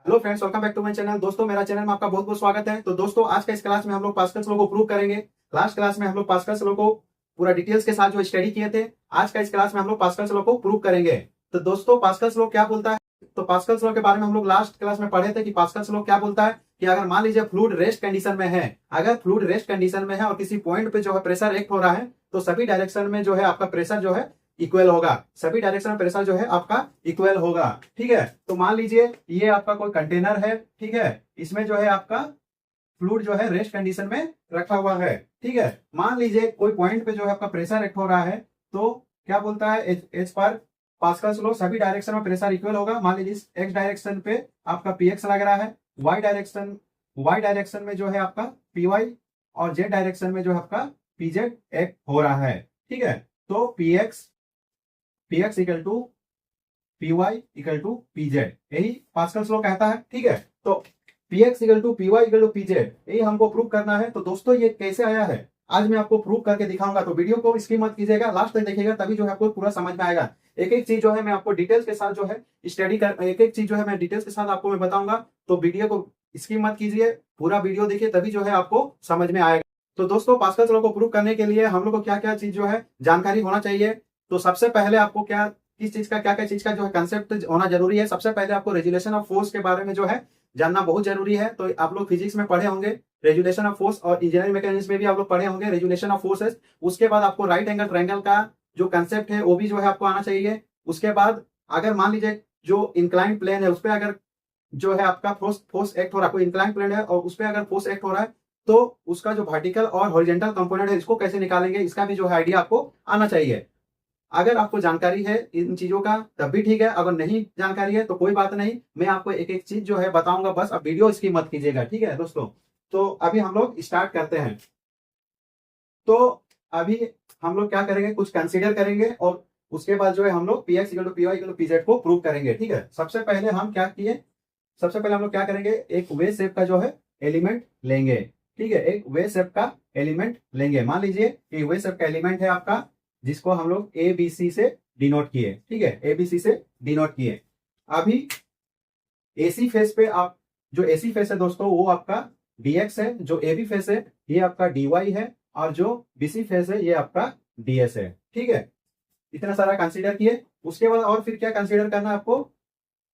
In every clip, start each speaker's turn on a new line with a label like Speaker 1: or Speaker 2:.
Speaker 1: Hello friends, welcome back to my channel. दोस्तों, मेरा channel में आपका बहुत बहुत स्वागत है। तो दोस्तों, आज का इस क्लास में हम लोग पास्कल्स लॉ को प्रूव करेंगे। लास्ट क्लास में हम लोग पास्कल्स लॉ को पूरा डिटेल्स के साथ जो स्टडी किए थे, आज का इस क्लास में हम लोग पास्कल्स लॉ को प्रूव करेंगे। तो दोस्तों, पास्कल्स लॉ क्या बोलता है? तो पास्कल्स लॉ के बारे में हम लोग लास्ट क्लास में पढ़े थे कि पास्कल्स लॉ क्या बोलता है कि अगर मान लीजिए फ्लूइड रेस्ट कंडीशन में है, अगर फ्लूइड रेस्ट कंडीशन में है और किसी पॉइंट पे जो है प्रेशर एक्ट हो रहा है, तो सभी डायरेक्शन में जो है आपका प्रेशर जो है इक्वल होगा। सभी डायरेक्शन में प्रेशर जो है आपका इक्वल होगा। ठीक है, तो मान लीजिए ये आपका कोई कंटेनर है। ठीक है, इसमें जो है आपका फ्लूइड जो है रेस्ट कंडीशन में रखा हुआ है। ठीक है, मान लीजिए कोई पॉइंट पे जो है आपका प्रेशर एक्ट हो रहा है, तो क्या बोलता है एज पर पास्कल्स लॉ, सभी डायरेक्शन में प्रेशर इक्वल होगा। मान लीजिए एक्स डायरेक्शन पे आपका पीएक्स लग रहा है, वाई डायरेक्शन में जो है आपका पीवाई, और जेड डायरेक्शन में जो है आपका पीजेड एक्ट हो रहा है। ठीक है, तो P X equal to P Y equal to P Z, यही पास्कल्स लॉ कहता है। ठीक है, तो P X equal to P Y equal to P Z, यही हमको प्रूव करना है। तो दोस्तों, ये कैसे आया है आज मैं आपको प्रूव करके दिखाऊंगा। तो वीडियो को स्किप मत कीजिएगा, लास्ट तक देखिएगा, तभी जो है आपको पूरा समझ में आएगा। एक एक चीज जो है मैं आपको डिटेल्स के साथ जो है स्टडी कर, एक एक चीज जो है मैं डिटेल्स के साथ आपको मैं बताऊंगा। तो वीडियो को स्किप मत कीजिए, पूरा वीडियो देखिए, तभी जो है आपको समझ में आएगा। तो दोस्तों, पास्कल्स लॉ को प्रूव करने के लिए हम लोग को क्या क्या चीज जो है जानकारी होना चाहिए। तो सबसे पहले आपको किस चीज का, क्या क्या चीज का जो है कंसेप्ट होना जरूरी है। सबसे पहले आपको रेजुलेशन ऑफ फोर्स के बारे में जो है जानना बहुत जरूरी है। तो आप लोग फिजिक्स में पढ़े होंगे रेजुलेशन ऑफ फोर्स, और इंजीनियरिंग मैकेनिक्स में भी आप लोग पढ़े होंगे रेजुलेशन ऑफ फोर्सेस। उसके बाद आपको राइट एंगल ट्रायंगल का जो कंसेप्ट है वो भी जो है आपको आना चाहिए। उसके बाद अगर मान लीजिए जो इंक्लाइन प्लेन है उस पर अगर जो है आपका फोर्स एक्ट हो रहा है, कोई इंक्लाइन प्लेन है और उस पर अगर फोर्स एक्ट हो रहा है, तो उसका जो वर्टिकल और हॉरिजॉन्टल कंपोनेंट है इसको कैसे निकालेंगे, इसका भी जो है आइडिया आपको आना चाहिए। अगर आपको जानकारी है इन चीजों का तब भी ठीक है, अगर नहीं जानकारी है तो कोई बात नहीं, मैं आपको एक एक चीज जो है बताऊंगा। बस अब वीडियो इसकी मत कीजिएगा। ठीक है दोस्तों, तो अभी हम लोग स्टार्ट करते हैं। तो अभी हम लोग क्या करेंगे, कुछ कंसीडर करेंगे और उसके बाद जो है हम लोग P X equal to P Y equal to P Z को प्रूव करेंगे। ठीक है, सबसे पहले हम क्या करेंगे, एक वे शेप का जो है एलिमेंट लेंगे। ठीक है, एक वे शेप का एलिमेंट लेंगे। मान लीजिए कि वे शेप का एलिमेंट है आपका, जिसको हम लोग ए बी सी से डिनोट किए। ठीक है, ए बी सी से डिनोट किए। अभी एसी फेस पे आप, जो एसी फेस है दोस्तों वो आपका dx है, जो ए बी फेस है ये आपका dy है, और जो बीसी फेस है ये आपका ds है। ठीक है, इतना सारा कंसीडर किए। उसके बाद और फिर क्या कंसीडर करना है आपको,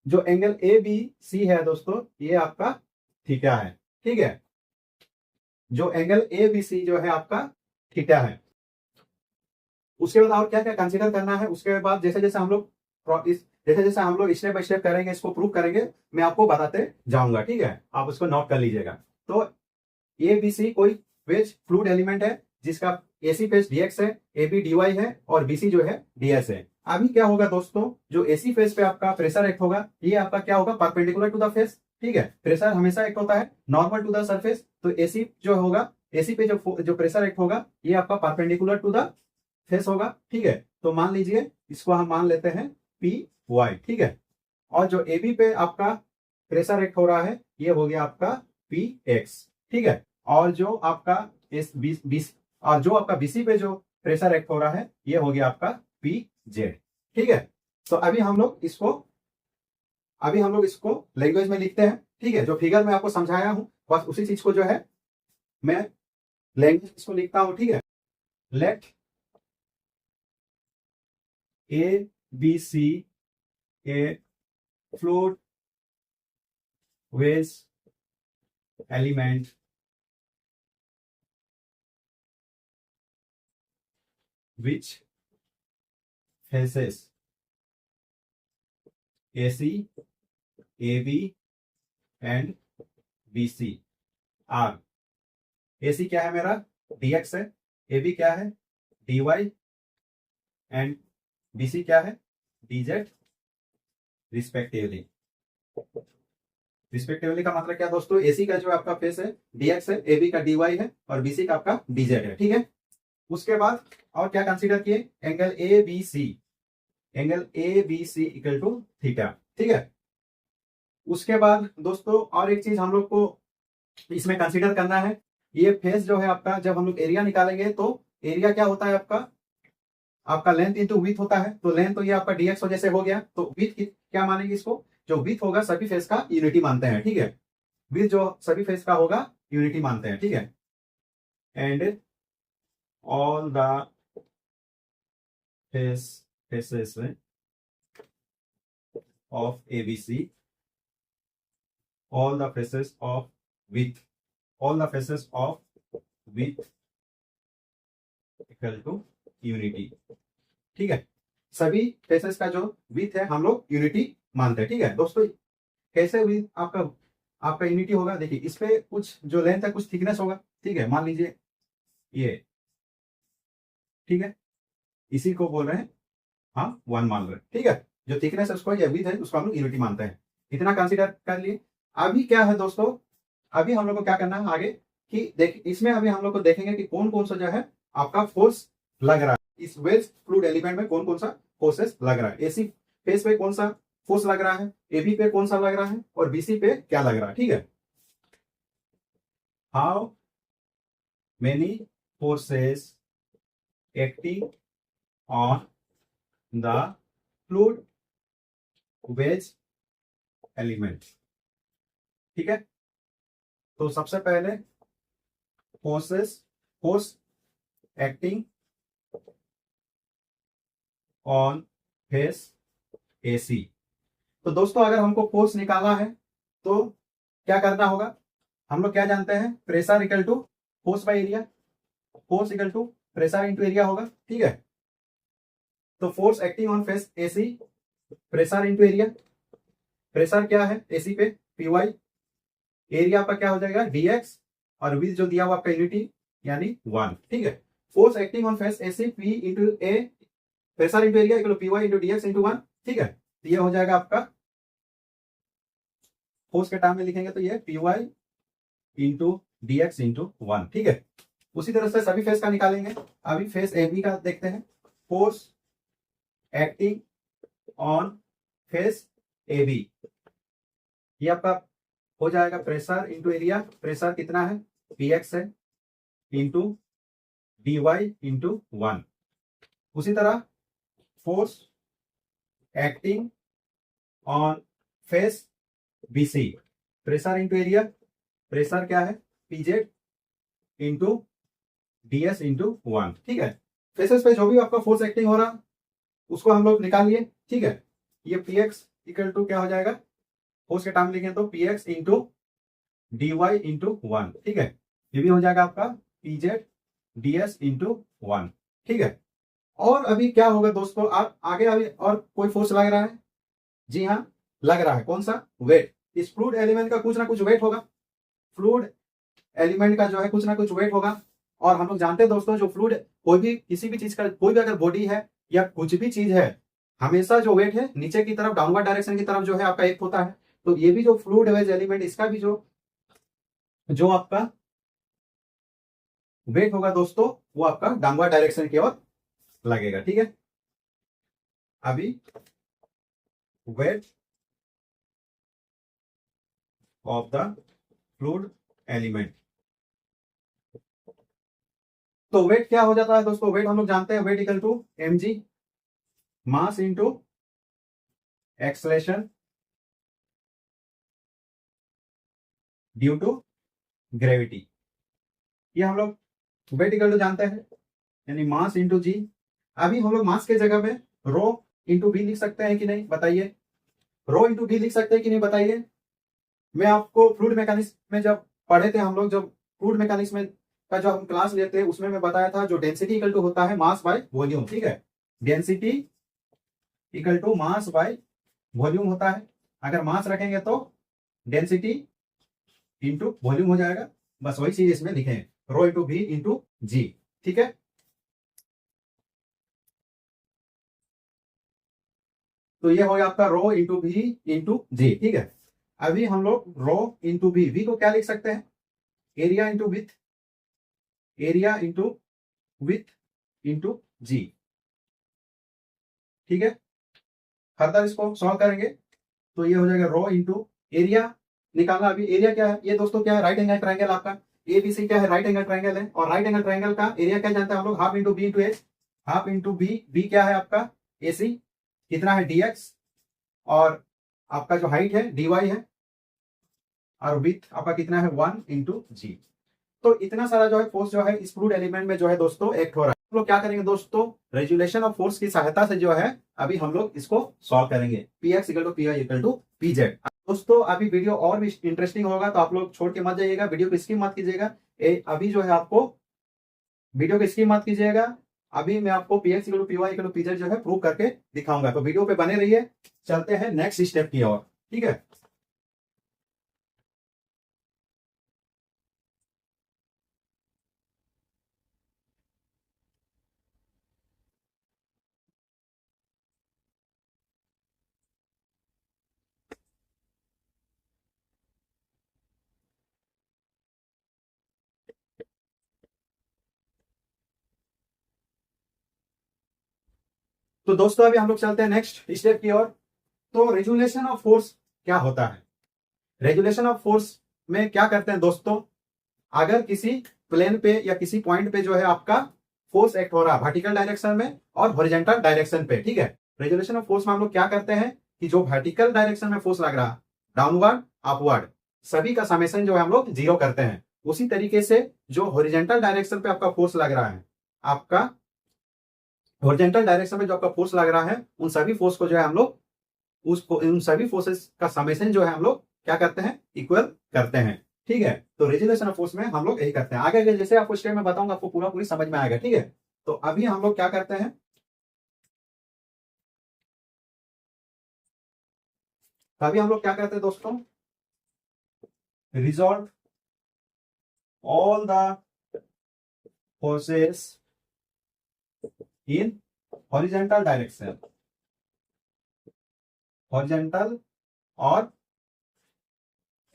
Speaker 1: जो एंगल ए बी सी है दोस्तों ये आपका थीटा है। ठीक है, जो एंगल ए बी सी जो है आपका थीटा है। उसके बाद और क्या क्या कंसीडर करना है, उसके बाद जैसे जैसे हम लोग स्टेप बाय स्टेप करेंगे, इसको प्रूव करेंगे, मैं आपको बताते जाऊंगा। ठीक है, आप उसको नोट कर लीजिएगा। तो ए बी सी कोई वेज फ्लूइड एलिमेंट है जिसका एसी फेस dx है, ए बी dy है, और बीसी जो है ds है। अभी क्या होगा दोस्तों, जो एसी फेस पे आपका प्रेशर एक्ट होगा ये आपका क्या होगा, परपेंडिकुलर टू द फेस। ठीक है, प्रेशर हमेशा एक्ट होता है नॉर्मल टू द सरफेस, तो एसी जो होगा, एसी पे जो प्रेशर एक्ट होगा ये आपका परपेंडिकुलर टू द फेस होगा। ठीक है, तो मान लीजिए इसको हम मान लेते हैं पी वाई। ठीक है, और जो ए बी पे आपका प्रेशर एक्ट हो रहा है ये हो गया आपका पी एक्स। ठीक है, और जो आपका और जो आपका बीसी पे जो प्रेशर एक्ट हो रहा है ये हो गया आपका पी जेड। ठीक है, तो अभी हम लोग इसको लैंग्वेज में लिखते हैं। ठीक है, जो फिगर में आपको समझाया हूं बस उसी चीज को जो है मैं लैंग्वेज इसको लिखता हूं। ठीक है, let A B C a fluid wedge element which faces AC, AB and BC are, AC क्या है मेरा dx है, AB क्या है dy एंड BC क्या है dz रिस्पेक्टिवली। का मतलब क्या दोस्तों, AC का जो आपका फेस है dx है, AB का dy है, और BC का आपका dz है। ठीक है, उसके बाद और क्या कंसीडर किए, angle A B C equal to theta. ठीक है, उसके बाद दोस्तों और एक चीज हम लोग को इसमें कंसीडर करना है, ये फेस जो है आपका, जब हम लोग एरिया निकालेंगे तो एरिया क्या होता है आपका, आपका लेंथ इंटू विथ होता है, तो लेंथ तो ये आपका dx वजह से हो गया, तो विथ क्या मानेंगे इसको, जो विथ होगा सभी फेस का यूनिटी मानते हैं, ठीक है। विथ जो सभी फेस का होगा यूनिटी मानते हैं, ठीक है। And all the faces of ABC, all the faces of width, all the faces of width equal to unity, ठीक है। सभी फेसेस का जो विथ है हम लोग यूनिटी मानते हैं, ठीक है दोस्तों। कैसे विथ आपका आपका यूनिटी होगा, देखिए इस पे कुछ जो लेंथ है कुछ थिकनेस होगा, ठीक है। मान लीजिए ये, ठीक है, इसी को बोल रहे हैं हम 1 मान रहे हैं, ठीक है। जो थिकनेस है उसको या विथ है उसको हम लोग यूनिटी मानते हैं, इतना कंसीडर कर लिए। अभी क्या है दोस्तों, अभी हम लोग को क्या करना है आगे कि देख, इसमें अभी हम लोग को देखेंगे कि कौन कौन सा जो है आपका फोर्स लग रहा है, इस वेज फ्लूइड एलिमेंट में कौन कौन सा फोर्सेस लग रहा है। एसी फेस पे कौन सा फोर्स लग रहा है, एबी पे कौन सा लग रहा है, और बीसी पे क्या लग रहा है, ठीक है। How many forces acting on the fluid wedge element, ठीक है। तो सबसे पहले force acting on face AC। तो दोस्तों अगर हमको फोर्स निकालना है तो क्या करना होगा, हम लोग क्या जानते हैं, pressure equal to force by area, force equal to pressure into area होगा, ठीक है। तो force acting on face AC, pressure into area, pressure क्या है AC पे PY, एरिया आपका क्या हो जाएगा dx, और विथ जो दिया हुआ आपका यूनिटी यानी 1, ठीक है। Force acting on face AC P into A, pressure into area equal PY into dx into 1, ठीक है। तो ये हो जाएगा आपका फोर्स के टर्म में लिखेंगे तो ये PY इंटू dx इंटू 1, ठीक है। उसी तरह से सभी फेस का निकालेंगे। अभी फेस AB का देखते हैं, force acting on face AB, ये आपका हो जाएगा प्रेशर इंटू एरिया, प्रेशर कितना है Px है, इंटू dy इंटू 1। उसी तरह force acting on face BC, pressure into area, pressure क्या है Pz इंटू ds इंटू 1, ठीक है। फेसेस पे जो भी आपका फोर्स एक्टिंग हो रहा उसको हम लोग निकाल लिए, ठीक है। ये Px इक्वल टू क्या हो जाएगा, फोर्स के टर्म लिखें तो Px इंटू dy इंटू 1, ठीक है। ये भी हो जाएगा आपका Pz ds इंटू 1, ठीक है। और अभी क्या होगा दोस्तों, आप आगे अभी और कोई फोर्स लग रहा है, जी हाँ लग रहा है, कौन सा, वेट। इस फ्लूइड एलिमेंट का कुछ ना कुछ वेट होगा, फ्लूइड एलिमेंट का जो है कुछ ना कुछ वेट होगा। और हम लोग जानते हैं दोस्तों, जो फ्लूइड कोई भी किसी भी चीज का कोई भी अगर बॉडी है या कुछ भी चीज है, हमेशा जो वेट है नीचे की तरफ डाउनवर्ड डायरेक्शन की तरफ जो है आपका एक होता है। तो ये भी जो फ्लूइड वेज एलिमेंट, इसका भी जो जो आपका वेट होगा दोस्तों वो आपका डाउनवर्ड डायरेक्शन की ओर लगेगा, ठीक है। अभी weight of the fluid element, तो वेट क्या हो जाता है दोस्तों, वेट हम लोग जानते हैं, weight equal to mg, mass into acceleration due to gravity. ये हम लोग वेट इक्वल टू जानते हैं, यानी मास इंटू जी। अभी हम लोग मास के जगह पे रो इंटू बी लिख सकते हैं कि नहीं बताइए, रो इंटू बी लिख सकते हैं कि नहीं बताइए। मैं आपको फ्लूइड मैकेनिक्स में जब पढ़े थे हम लोग, जब फ्लूइड मैकेनिक्स में का जो हम क्लास लेते हैं उसमें मैं बताया था, जो डेंसिटी इक्वल टू होता है मास बाय वॉल्यूम, ठीक है। Density equal to mass by volume होता है। अगर मास रखेंगे तो डेंसिटी इंटू वॉल्यूम हो जाएगा, बस वही चीज इसमें लिखे, rho into B into g, ठीक है। तो ये हो गया आपका rho into B into g, ठीक है। अभी हम लोग रो इंटू बी, वी को क्या लिख सकते हैं, area into width, area into width into g, ठीक है। फर्दर इसको सॉल्व करेंगे तो ये हो जाएगा रो इंटू एरिया निकालना। अभी एरिया क्या है, ये दोस्तों क्या है, राइट एंगल ट्रायंगल आपका ABC क्या है, राइट एंगल ट्रायंगल है, और राइट एंगल ट्रायंगल का एरिया क्या जानते हैं हम लोग, half into B into H. Half into B, B क्या है आपका AC, कितना है dx, और आपका जो हाइट है dy है, और विथ आपका कितना है 1 इंटू जी। तो इतना सारा जो है फोर्स जो है इस फ्लूइड एलिमेंट में जो है दोस्तों एक्ट हो रहा है। हम लोग क्या करेंगे दोस्तों, रेजुलेशन ऑफ फोर्स की सहायता से जो है अभी हम लोग इसको सॉल्व करेंगे। Px equal to Py equal to Pz। दोस्तों अभी वीडियो और भी इंटरेस्टिंग होगा, तो आप लोग छोड़ के मत जाइएगा, वीडियो को स्किप मत कीजिएगा। अभी जो है आपको वीडियो को स्किप मत कीजिएगा। अभी मैं आपको Px equal to Py equal to Pz जो है प्रूव करके दिखाऊंगा, तो वीडियो पे बने रहिए। चलते हैं नेक्स्ट स्टेप की ओर, ठीक है। तो दोस्तों अभी हम लोग चलते हैं नेक्स्ट स्टेप की ओर। तो रेजुलेशन ऑफ फोर्स क्या होता है? रेजुलेशन ऑफ फोर्स में क्या करते हैं दोस्तों, अगर किसी प्लेन पे या किसी पॉइंट पे जो है आपका फोर्स एक्ट हो रहा है वर्टिकल डायरेक्शन में और हॉरिजॉन्टल डायरेक्शन पे, ठीक है। रेजुलेशन ऑफ फोर्स में हम लोग क्या करते हैं कि जो वर्टिकल डायरेक्शन में फोर्स लग रहा है, डाउनवर्ड अपवर्ड, सभी का समेशन जो है हम लोग 0 करते हैं। उसी तरीके से जो हॉरिजॉन्टल डायरेक्शन पे आपका फोर्स लग रहा है, आपका हॉरिजॉन्टल डायरेक्शन में जो आपका फोर्स लग रहा है, उन सभी फोर्स को जो है हम लोग उन सभी फोर्सेस का समेशन जो है हम लोग क्या करते हैं, इक्वल करते हैं, ठीक है। तो रेजुलेशन ऑफ फोर्स में हम लोग यही करते हैं। आगे जैसे आपको स्टेप में बताऊंगा आपको पूरा पूरी समझ में आएगा, ठीक है। तो अभी हम लोग क्या करते हैं, अभी हम लोग क्या करते हैं दोस्तों, resolve all the forces in horizontal direction, horizontal और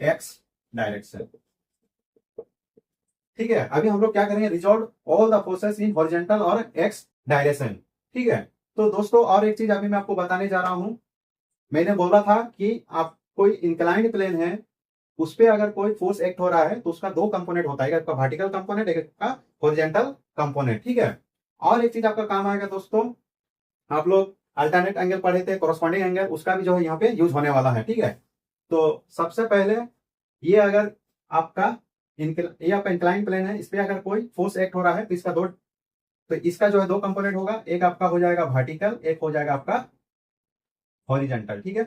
Speaker 1: एक्स डायरेक्शन, ठीक है। अभी हम लोग क्या करेंगे, resolve all the forces in horizontal और एक्स डायरेक्शन, ठीक है। तो दोस्तों और एक चीज अभी मैं आपको बताने जा रहा हूं, मैंने बोला था कि आप कोई इंक्लाइंड प्लेन है, उस पे अगर कोई फोर्स एक्ट हो रहा है तो उसका दो कंपोनेंट होता है, एक आपका वर्टिकल कंपोनेंट, एक आपका हॉरिजॉन्टल कंपोनेंट, ठीक है। और एक चीज आपका काम आएगा दोस्तों, आप लोग अल्टरनेट एंगल पढ़े थे, कोरस्पॉन्डिंग एंगल, उसका भी जो है यहाँ पे यूज होने वाला है, ठीक है। तो सबसे पहले ये अगर आपका ये आपका इंक्लाइन प्लेन है, इस पे अगर कोई फोर्स एक्ट हो रहा है तो इसका जो है दो कंपोनेंट होगा, एक आपका हो जाएगा वर्टिकल, एक हो जाएगा आपका हॉरिजॉन्टल, ठीक है।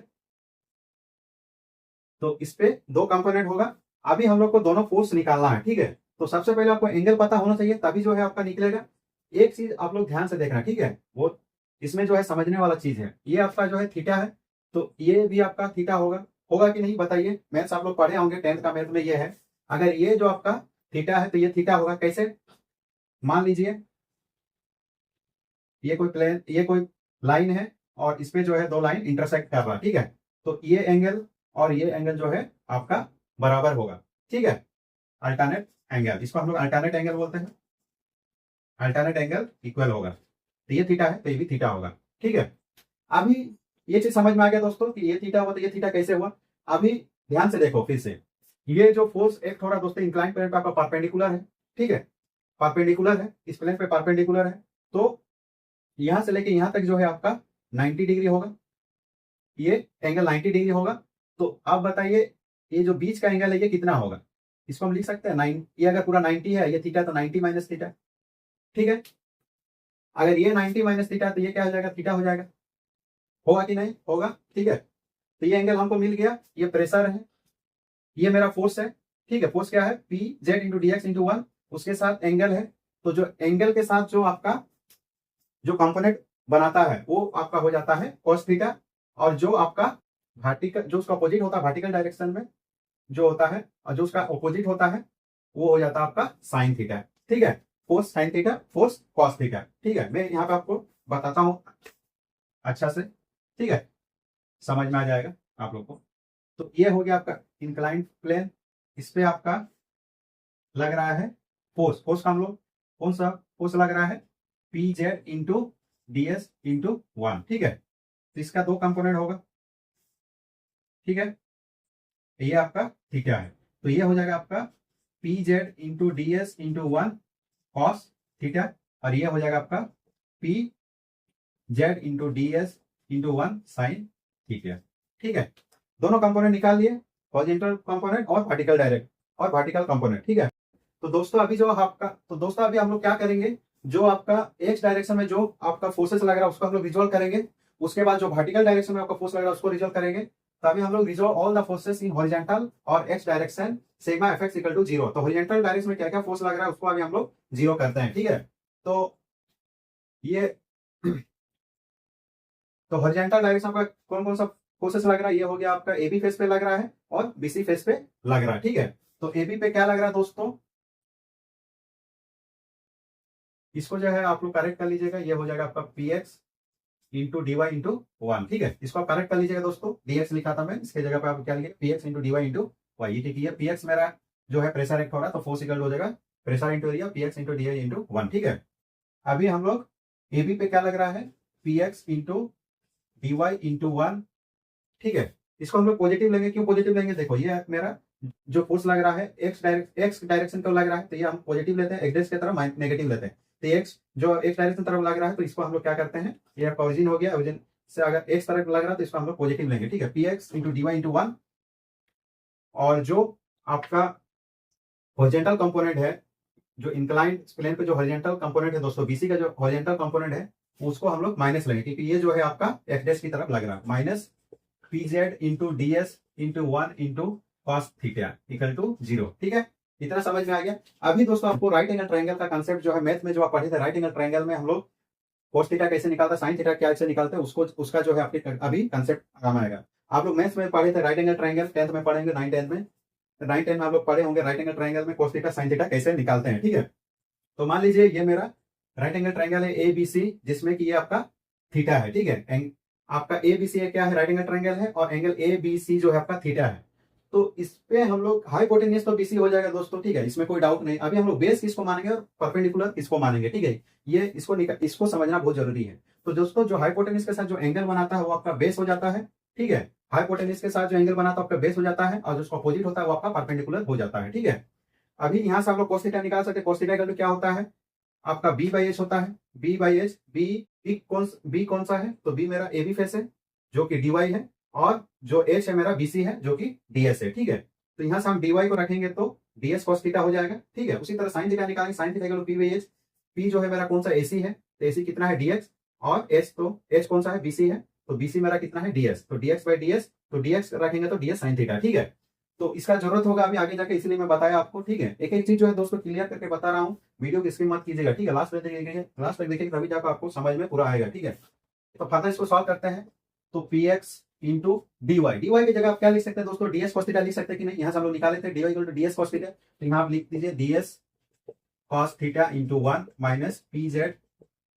Speaker 1: तो इस पे दो कंपोनेंट होगा। अभी हम लोग को दोनों फोर्स निकालना है, ठीक है। तो सबसे पहले आपको एंगल पता होना चाहिए, तभी जो है आपका निकलेगा। एक चीज आप लोग ध्यान से देखना, ठीक है, वो इसमें जो है समझने वाला चीज है, ये आपका जो है थीटा है, तो ये भी आपका थीटा होगा, होगा कि नहीं बताइए। मैथ्स आप लोग पढ़े होंगे, 10th का मैथ में ये है। अगर ये जो आपका थीटा है तो ये थीटा होगा कैसे, मान लीजिए ये कोई लाइन है और इसमें जो है दो लाइन इंटरसेक्ट कर रहा है, ठीक है। तो ये एंगल और ये एंगल जो है आपका बराबर होगा, ठीक है। अल्टरनेट एंगल, इसको हम लोग अल्टरनेट एंगल बोलते हैं, अल्टरनेट एंगल इक्वल होगा। तो ये थीटा है तो ये भी थीटा होगा, ठीक है। अभी ये चीज समझ में आ गया दोस्तों कि ये थीटा हुआ तो ये थीटा कैसे हुआ। अभी ध्यान से देखो फिर से, ये जो फोर्स एक थोड़ा दोस्तों इंक्लाइन प्लेन पे आपका परपेंडिकुलर है, ठीक है, परपेंडिकुलर है, इस प्लेन पे परपेंडिकुलर है। तो यहां से लेके यहां तक जो है आपका 90 डिग्री होगा, ये एंगल 90 डिग्री होगा। तो अब बताइए ये जो बीच का एंगल है ये कितना होगा, इसको हम लिख सकते हैं 9, ये अगर पूरा 90 है, ये थीटा, तो 90 माइनस थीटा, ठीक है। अगर ये 90 माइनस थीटा तो ये क्या हो जाएगा, थीटा हो जाएगा, होगा कि नहीं होगा, ठीक है। तो ये एंगल हमको मिल गया, ये प्रेशर है, ये मेरा फोर्स है, ठीक है। फोर्स क्या है, P Z into D X into 1, उसके साथ एंगल है। तो जो एंगल के साथ जो आपका जो कंपोनेंट बनाता है वो आपका हो जाता है cos थीटा, और जो आपका वर्टिकल, जो उसका अपोजिट होता है वर्टिकल डायरेक्शन में जो होता है, और जो उसका अपोजिट होता है वो हो जाता है आपका साइन थीटा, ठीक है। Force sine theta, force cos theta, ठीक है। मैं यहाँ पे आपको बताता हूँ अच्छा से, ठीक है, समझ में आ जाएगा आप लोग को। तो ये हो गया आपका इंक्लाइंड प्लेन, इस पे आपका लग रहा है फोर्स, फोर्स का हम लोग कौन सा फोर्स लग रहा है, P Z into D S into 1, ठीक है। तो इसका दो कंपोनेंट होगा, ठीक है। ये आपका थीटा है, तो ये हो जाएगा आपका P Z into D S into 1 cos theta, और ये हो जाएगा आपका P Z into D S into 1 sine theta. ठीक है, दोनों कंपोनेंट निकाल लिए, हॉरिजॉन्टल कंपोनेंट और वर्टिकल कंपोनेंट। ठीक है, तो दोस्तों अभी हम लोग क्या करेंगे, जो आपका एक्स डायरेक्शन में जो आपका फोर्सेस लग रहा है उसको हम लोग रिजोल्व करेंगे। उसके बाद जो वर्टिकल डायरेक्शन में आपका फोर्स लग रहा है उसको रिजोल्व करेंगे। तभी हम लोग resolve all the forces in horizontal और x direction sigma F x equal to 0। तो हॉरिजॉन्टल डायरेक्शन में क्या क्या फोर्स लग रहा है उसको अभी हम लोग 0 करते हैं। ठीक है, तो ये तो हॉरिजॉन्टल डायरेक्शन का कौन कौन सा फोर्सेस लग रहा है, ये हो गया आपका एबी फेस पे लग रहा है और बीसी फेस पे लग रहा है। ठीक है, तो एबी पे क्या लग रहा है दोस्तों, इसको जो है आप लोग करेक्ट कर लीजिएगा, ये हो जाएगा आपका P X into D Y into 1। ठीक है, इसको आप करेक्ट कर लीजिएगा दोस्तों, डीएक्स लिखा था मैं, इसके जगह पे आप क्या लिखे, P X into D Y into Y. ठीक है, पी एक्स मेरा जो है प्रेशर एक्ट हो रहा है, तो फोर्स इक्वल हो जाएगा pressure into area, P X into D Y into 1। ठीक है, अभी हम लोग एबी पे क्या लग रहा है, P X into D Y into 1। ठीक है, इसको हम लोग पॉजिटिव लेंगे। क्यों पॉजिटिव लेंगे, देखो ये मेरा जो फोर्स लग रहा है एक्स डायरेक्शन को लग रहा है, तो ये हम पॉजिटिव लेते हैं, एक्स की तरफ नेगेटिव लेते हैं। तो एक्स जो एक्स डायरेक्शन तरफ लग रहा है, तो इसको हम लोग क्या करते हैं, ये आपका ओरिजिन हो गया, ओरिजिन से अगर एक्स तरफ लग रहा है तो इसको हम लोग पॉजिटिव लेंगे। ठीक है, P X into D Y into 1। और जो आपका हॉरिजॉन्टल कंपोनेंट है, जो इंक्लाइंड प्लेन पे जो हॉरिजॉन्टल कंपोनेंट है दोस्तों, बीसी का जो हॉरिजॉन्टल कंपोनेंट है उसको हम लोग माइनस लेंगे, क्योंकि ये जो है आपका एक्स की तरफ लग रहा है। Minus P Z into D S into 1 into cos theta equal to 0। ठीक है, इतना समझ में आ गया। अभी दोस्तों आपको राइट एंगल ट्रायंगल का कांसेप्ट जो है मैथ में जो आप पढ़े थे, राइट एंगल ट्रायंगल में हम लोग कोस थीटा कैसे निकालता है, साइन थीटा कैसे निकालते हैं, उसका जो है आपके अभी कांसेप्ट काम आएगा। आप लोग मैथ्स में पढ़े थे राइट एंगल ट्रायंगल, 10th में पढ़ेंगे, 9 10 में आप लोग पढ़े होंगे राइट एंगल ट्रायंगल में कोस थीटा साइन थीटा कैसे निकालते हैं। ठीक है, तो मान लीजिए ये मेरा राइट एंगल ट्रायंगल है ए बी सी, जिसमें कि ये आपका थीटा है। ठीक है, आपका ए बी सी क्या है, राइट एंगल ट्रायंगल है, और एंगल ए बी सी जो है आपका थीटा है। तो इस पे हम लोग हाइपोटेन्यूज तो बीसी हो जाएगा दोस्तों। ठीक है, इसमें कोई डाउट नहीं। अभी हम लोग बेस किसको मानेंगे और परपेंडिकुलर किसको मानेंगे। ठीक है, ये इसको समझना बहुत जरूरी है। तो दोस्तों जो हाइपोटेन्यूज के साथ जो एंगल बनाता है वो आपका बेस हो जाता है। ठीक है, हाइपोटेन्यूज के साथ जो एंगल बनाता है आपका बेस हो जाता है, और जो अपोजिट होता है वो आपका परपेंडिकुलर हो जाता है। ठीक है, अभी यहाँ से हम लोग कोस थीटा निकाल सकते हैं। कोस थीटा क्या होता है, आपका बी बाई एच होता है। बी बाई एच, बी कौन सा है, तो बी मेरा ए बी फेस है जो कि डी वाई है, और जो एच है मेरा बीसी है जो कि डीएस है। ठीक है, तो यहां से हम डी वाई को रखेंगे तो डीएस कॉस थीटा हो जाएगा। ठीक है, उसी तरह साइन थीटा निकालेंगे, sine theta P by H. P जो है मेरा कौन सा एसी है, तो एसी कितना है डीएक्स, और एच तो एच कौन सा है बीसी है, तो बीसी मेरा कितना है डीएस, तो डीएक्स बाई डीएस, तो डीएक्स रखेंगे तो डीएस साइन थीटा। ठीक है, तो इसका जरूरत होगा अभी आगे जाके, इसलिए मैं बताया आपको। ठीक है, एक एक चीज जो है दोस्तों क्लियर करके बता रहा हूँ, वीडियो की स्किप मत कीजिएगा। ठीक है, लास्ट तक देखिए तभी जाकर आपको समझ में पूरा आएगा। ठीक है, तो फर्दर इसको सॉल्व करते हैं। तो P X into D Y, D Y की जगह आप क्या लिख सकते हैं दोस्तों, डीएस कॉस थीटा लिख सकते हैं कि नहीं, यहाँ से हम लोग निकाले थे D Y equal to D S cos theta, तो यहाँ आप लिख दीजिए D S cos theta into 1 minus P Z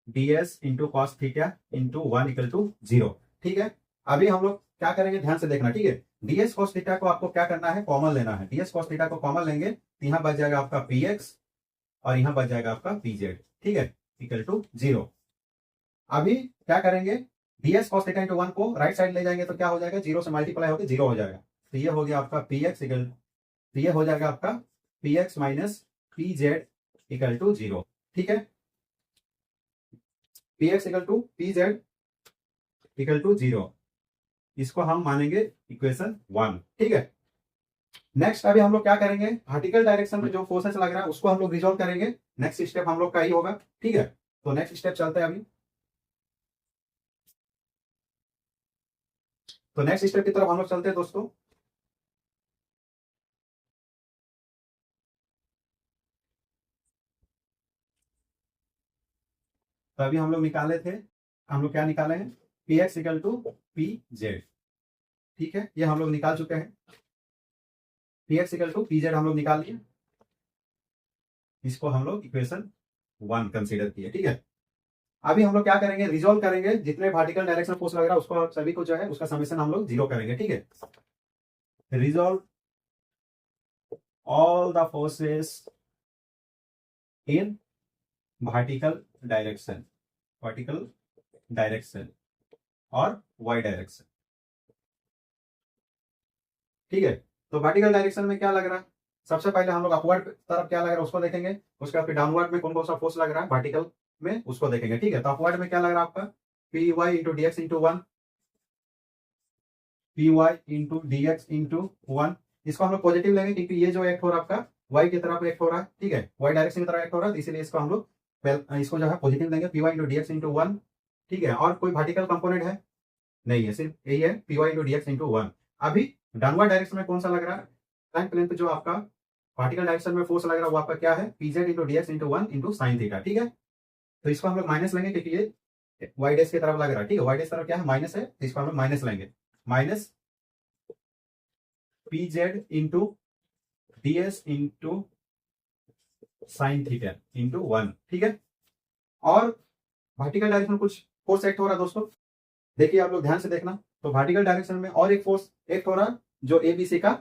Speaker 1: D S into cos theta into 1 equal to 0। ठीक है, अभी हम लोग क्या करेंगे, ध्यान से देखना। ठीक है, डीएस कॉस थीटा को आपको क्या करना है, कॉमन लेना है। डीएस कॉस थीटा को कॉमन लेंगे तो यहाँ बच जाएगा आपका पी एक्स और यहाँ बच जाएगा आपका पी जेड। ठीक है, इक्वल टू 0। अभी क्या करेंगे, डीएस कॉस थीटा इंटू 1 को राइट साइड ले जाएंगे तो क्या हो जाएगा, 0 से मल्टीप्लाई होकर 0 हो जाएगा। तो ये हो गया आपका पी एक्स इक्वल, तो ये हो जाएगा आपका P X minus P Z equal to 0। ठीक है, P x equal to P Z equal to 0, इसको हम मानेंगे इक्वेशन 1। ठीक है, नेक्स्ट अभी हम लोग क्या करेंगे, वर्टिकल डायरेक्शन में जो फोर्सेस लग रहा है उसको हम लोग रिजोल्व करेंगे। नेक्स्ट स्टेप हम लोग का ही होगा। ठीक है, तो नेक्स्ट स्टेप चलते हैं अभी। तो नेक्स्ट स्टेप की तरफ हम लोग चलते हैं दोस्तों। तो अभी हम लोग निकाले थे, हम लोग क्या निकाले हैं, P x equal to P Z. ठीक है, ये हम लोग निकाल चुके हैं, P x equal to P Z हम लोग निकाल लिए, इसको हम लोग इक्वेशन 1 कंसीडर किए। ठीक है, अभी हम लोग क्या करेंगे, रिजोल्व करेंगे, जितने वर्टिकल डायरेक्शन फोर्स लग रहा है उसको सभी को जो है उसका समेशन हम लोग 0 करेंगे। ठीक है, resolve all the forces in vertical direction और वाई डायरेक्शन। ठीक है, तो वर्टिकल डायरेक्शन में क्या लग रहा है, सबसे पहले हम लोग अपवर्ड तरफ क्या लग रहा है उसको देखेंगे, उसके बाद फिर डाउनवर्ड में कौन कौन सा फोर्स लग रहा है वर्टिकल में उसको देखेंगे, ठीक है। तो अपवर्ड में क्या लग रहा है आपका, P Y into D X into one, P Y into D X into one. इसको हम लोग पॉजिटिव लेंगे क्योंकि ये जो एक्ट हो रहा है आपका वाई की तरफ एक्ट हो रहा है, ठीक है, वाई डायरेक्शन की तरफ एक्ट हो रहा है, इसीलिए इसको हम लोग इसको जो है पॉजिटिव लेंगे, P Y into D X into one, ठीक है। और कोई वर्टिकल कंपोनेंट है नहीं है, सिर्फ यही है P Y into D X into one. अभी डाउनवर्ड डायरेक्शन में कौन सा लग रहा है, इंक्लाइन प्लेन पे जो आपका वर्टिकल डायरेक्शन में फोर्स लग रहा है वो आपका क्या है, P Z into D X into one into sine theta, ठीक है। तो इसको हम लोग माइनस लेंगे क्योंकि ये वाई डैश की तरफ लग रहा है, ठीक है, वाई डैश तरफ क्या है, माइनस है, तो इसको हम लोग माइनस लेंगे, minus P Z into D S into sine theta into one, ठीक है। और वर्टिकल डायरेक्शन में कुछ फोर्स एक्ट हो रहा है दोस्तों, देखिए आप लोग ध्यान से देखना। तो वर्टिकल डायरेक्शन में और एक फोर्स एक्ट हो रहा है जो एबीसी का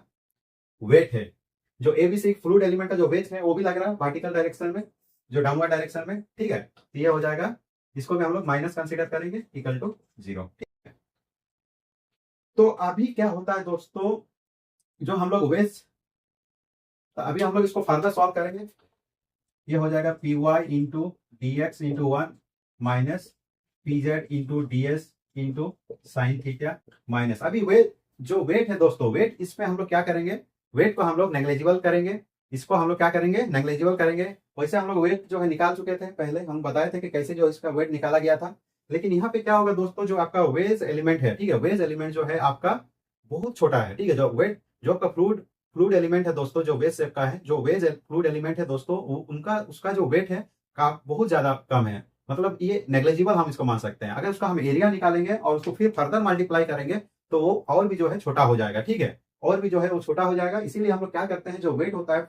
Speaker 1: वेट है, जो एबीसी फ्लूइड एलिमेंट का जो वेट है वो भी लग रहा है वर्टिकल डायरेक्शन में, जो डाउनवर्ड डायरेक्शन में, ठीक है। तो ये हो जाएगा, इसको भी हम लोग माइनस कंसीडर करेंगे, इक्वल टू 0, ठीक है। तो अभी क्या होता है दोस्तों, जो हम लोग वेट, तो अभी हम लोग इसको फर्दर सॉल्व करेंगे। ये हो जाएगा P Y into D X into one minus P Z into D S into sine theta minus, अभी वेट जो वेट है दोस्तों, वेट इसमें हम लोग क्या करेंगे, वेट को हम लोग नेग्लेजिबल करेंगे, इसको हम लोग क्या करेंगे, नेग्लेजिबल करेंगे। वैसे हम लोग वेट जो है निकाल चुके थे, पहले हम बताए थे कि कैसे जो इसका वेट निकाला गया था। लेकिन यहाँ पे क्या होगा दोस्तों, जो आपका वेज एलिमेंट है, ठीक है, वेज एलिमेंट जो है आपका बहुत छोटा है, ठीक है, जो वेट जो आपका फ्लूइड फ्लूइड एलिमेंट है दोस्तों, जो वेज शेप का है, जो वेज फ्लूइड एलिमेंट है दोस्तों, उनका उसका जो वेट है का बहुत ज्यादा कम है, मतलब ये नेग्लेजिबल हम इसको मान सकते हैं। अगर उसका हम एरिया निकालेंगे और उसको फिर फर्दर मल्टीप्लाई करेंगे तो वो और भी जो है छोटा हो जाएगा, ठीक है, और भी जो है वो छोटा हो जाएगा। इसीलिए हम लोग क्या करते हैं, जो वेट होता है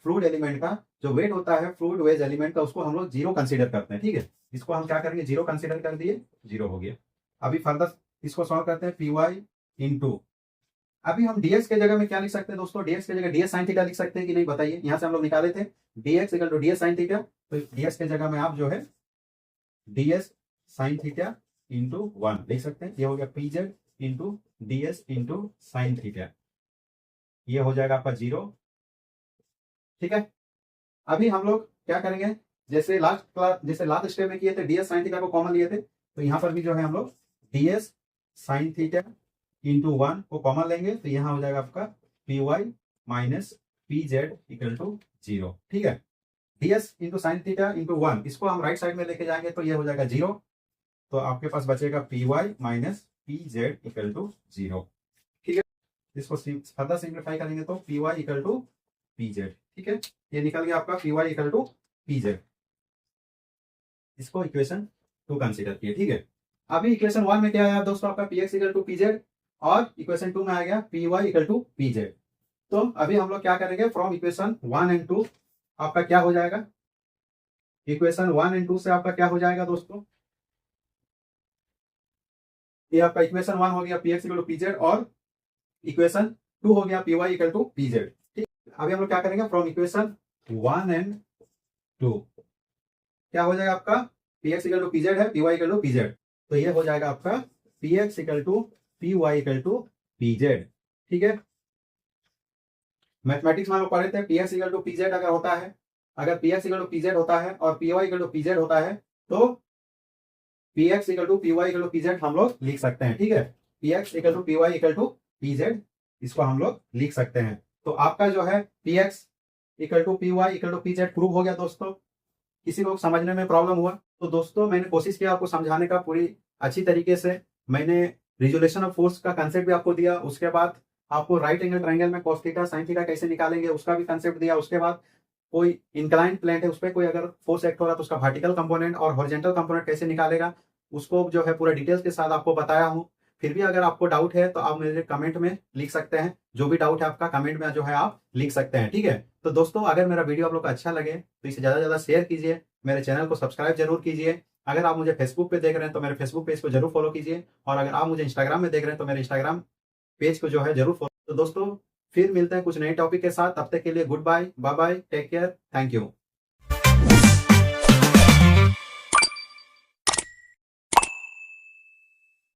Speaker 1: फ्लूइड एलिमेंट का, जो वेट होता है फ्लूइड वेज एलिमेंट का, उसको हम लोग 0 कंसीडर करते हैं, ठीक है। इसको हम क्या करेंगे, 0 कंसीडर कर दिए, 0 हो गया। अभी फर्दर इसको सॉल्व करते हैं, पी वाई इंटू, अभी हम डीएक्स के जगह में क्या लिख सकते हैं दोस्तों, डीएक्स के जगह डीएस साइन थीटा लिख सकते हैं कि नहीं, बताइए। यहाँ से हम लोग निकाले थे D X equal to D S sine theta, तो डीएक्स के जगह में आप जो है D S sine theta into one लिख सकते हैं। ये हो गया P Z into D S into sine theta, ये हो जाएगा आपका 0, ठीक है। अभी हम लोग क्या करेंगे, जैसे लास्ट स्टेप में किए थे, डीएस साइन थीटा को कॉमन लिए थे, तो यहाँ पर भी जो है हम लोग D S sine theta into one को कॉमन लेंगे, तो यहाँ हो जाएगा आपका P Y minus P Z equal to 0, ठीक है। D S into sine theta into one, इसको हम राइट साइड में लेके जाएंगे तो ये हो जाएगा 0, तो आपके पास बचेगा P Y minus P Z equal to 0, ठीक है। इसको फर्दर सिंप्लीफाई करेंगे तो P Y equal to P Z, ठीक है, ये निकल गया आपका P Y equal to P Z. इसको इक्वेशन 2 कंसीडर किए, ठीक है। अभी इक्वेशन 1 में क्या आया दोस्तों, आपका P x equal to P Z, और इक्वेशन 2 में आ गया P Y equal to P Z. तो अभी हम लोग क्या करेंगे, फ्रॉम इक्वेशन 1 एंड 2 आपका क्या हो जाएगा, इक्वेशन 1 एंड 2 से आपका क्या हो जाएगा दोस्तों, ये आपका इक्वेशन 1 हो गया P x equal to P Z, और इक्वेशन 2 हो गया P Y equal to P Z, ठीक। अभी हम लोग क्या करेंगे, फ्रॉम इक्वेशन 1 एंड 2 क्या हो जाएगा आपका, P x equal to P z है, P Y equal to P Z, तो ये हो जाएगा आपका P x equal to P Y equal to P Z, ठीक है। मैथमेटिक्स में हम लोग पढ़े थे, P x equal to P z अगर होता है, अगर P x equal to P z होता है और P Y equal to P z होता है, तो P x equal to P Y equal to P Z हम लोग लिख सकते हैं, ठीक है। P x equal to P Y equal to P Z, इसको हम लोग लिख सकते हैं। तो आपका जो है P x equal to P Y equal to P Z prove हो गया दोस्तों। किसी को समझने में प्रॉब्लम हुआ तो दोस्तों मैंने कोशिश किया आपको समझाने का पूरी अच्छी तरीके से। मैंने रिजोल्यूशन ऑफ फोर्स का कंसेप्ट भी आपको दिया, उसके बाद आपको राइट एंगल ट्रायंगल में cos थीटा sin थीटा कैसे निकालेंगे उसका भी कंसेप्ट दिया। उसके बाद कोई इंक्लाइंड प्लेन है, उस पर कोई अगर फोर्स एक्ट हो रहा है तो उसका वर्टिकल कंपोनेंट और हॉरिजॉन्टल कंपोनेंट कैसे निकालेगा उसको जो है पूरा डिटेल्स के साथ आपको बताया हूँ। फिर भी अगर आपको डाउट है तो आप मेरे कमेंट में लिख सकते हैं, जो भी डाउट है आपका कमेंट में जो है आप लिख सकते हैं, ठीक है। तो दोस्तों अगर मेरा वीडियो आप लोग को अच्छा लगे तो इसे ज़्यादा से ज़्यादा शेयर कीजिए, मेरे चैनल को सब्सक्राइब जरूर कीजिए। अगर आप मुझे फेसबुक पे देख रहे हैं तो मेरे फेसबुक पेज को जरूर फॉलो कीजिए, और अगर आप मुझे इंस्टाग्राम में देख रहे हैं तो मेरे इंस्टाग्राम पेज को जो है जरूर फॉलो। तो दोस्तों फिर मिलते हैं कुछ नए टॉपिक के साथ, तब तक के लिए good bye, bye bye, take care, thank you.